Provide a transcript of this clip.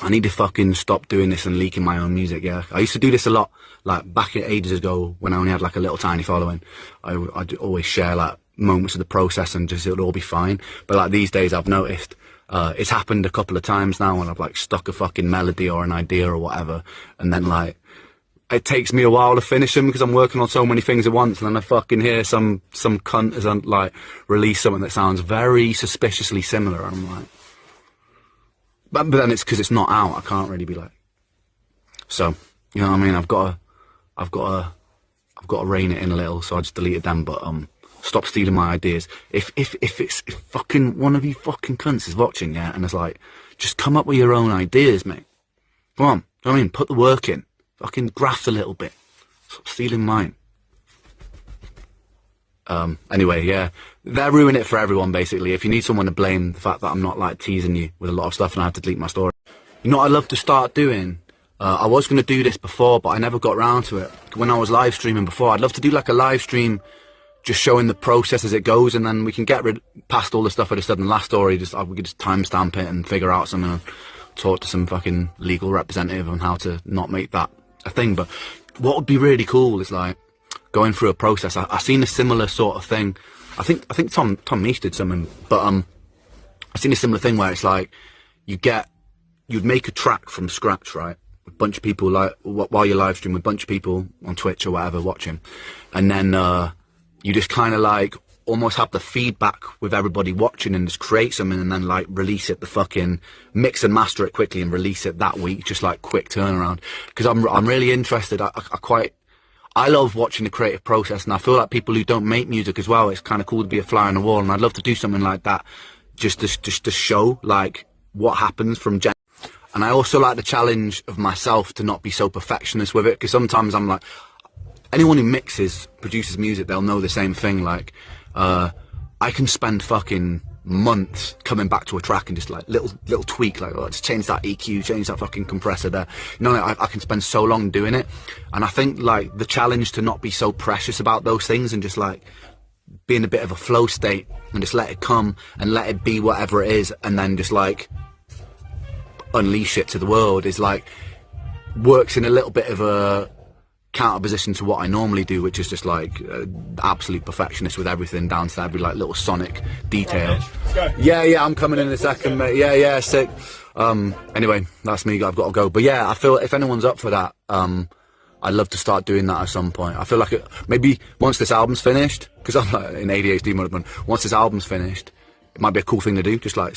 I need to fucking stop doing this and leaking my own music, yeah. I used to do this a lot, like back ages ago when I only had like a little tiny following. I'd always share like moments of the process and just, it would all be fine. But like these days I've noticed, it's happened a couple of times now when I've like stuck a fucking melody or an idea or whatever. And then like, it takes me a while to finish them because I'm working on so many things at once. And then I fucking hear some cunt has like released something that sounds very suspiciously similar. And I'm like, but then it's because it's not out. I can't really be like, so, you know what I mean? I've got to rein it in a little. So I just deleted them, but, stop stealing my ideas. If fucking one of you fucking cunts is watching, yeah, and it's like, just come up with your own ideas, mate. Come on. You know what I mean? Put the work in. Fucking graft a little bit. Stop stealing mine. Anyway, yeah, they're ruining it for everyone, basically. If you need someone to blame the fact that I'm not, like, teasing you with a lot of stuff and I have to delete my story. You know what I'd love to start doing? I was going to do this before, but I never got around to it. When I was live streaming before, I'd love to do, like, a live stream just showing the process as it goes, and then we can get past all the stuff I just said in the last story. We could just timestamp it and figure out something and talk to some fucking legal representative on how to not make that a thing. But what would be really cool is, like, going through a process. I've seen a similar sort of thing. I think Tom Meese did something, but I've seen a similar thing where it's like you'd make a track from scratch, right? With a bunch of people, like while you're live streaming, with a bunch of people on Twitch or whatever watching, and then you just kind of like almost have the feedback with everybody watching and just create something and then like release it, the fucking mix and master it quickly and release it that week, just like quick turnaround. Because I'm really interested. I love watching the creative process, and I feel like people who don't make music as well, it's kind of cool to be a fly on the wall, and I'd love to do something like that, just to show like what happens from gen. And I also like the challenge of myself to not be so perfectionist with it, because sometimes I'm like, anyone who produces music, they'll know the same thing. Like, I can spend fucking months coming back to a track and just like little tweak, like, oh, let's change that EQ, change that fucking compressor there. You know, like, I can spend so long doing it. And I think like the challenge to not be so precious about those things and just like be in a bit of a flow state and just let it come and let it be whatever it is, and then just like unleash it to the world, is like works in a little bit of a counter position to what I normally do, which is just like absolute perfectionist with everything, down to every like little sonic detail. Right, yeah, I'm coming in a second, mate. Yeah, sick. Anyway, that's me. I've got to go. But yeah, I feel if anyone's up for that, I'd love to start doing that at some point. I feel like maybe once this album's finished, because I'm like in ADHD mode, once this album's finished, it might be a cool thing to do. Just like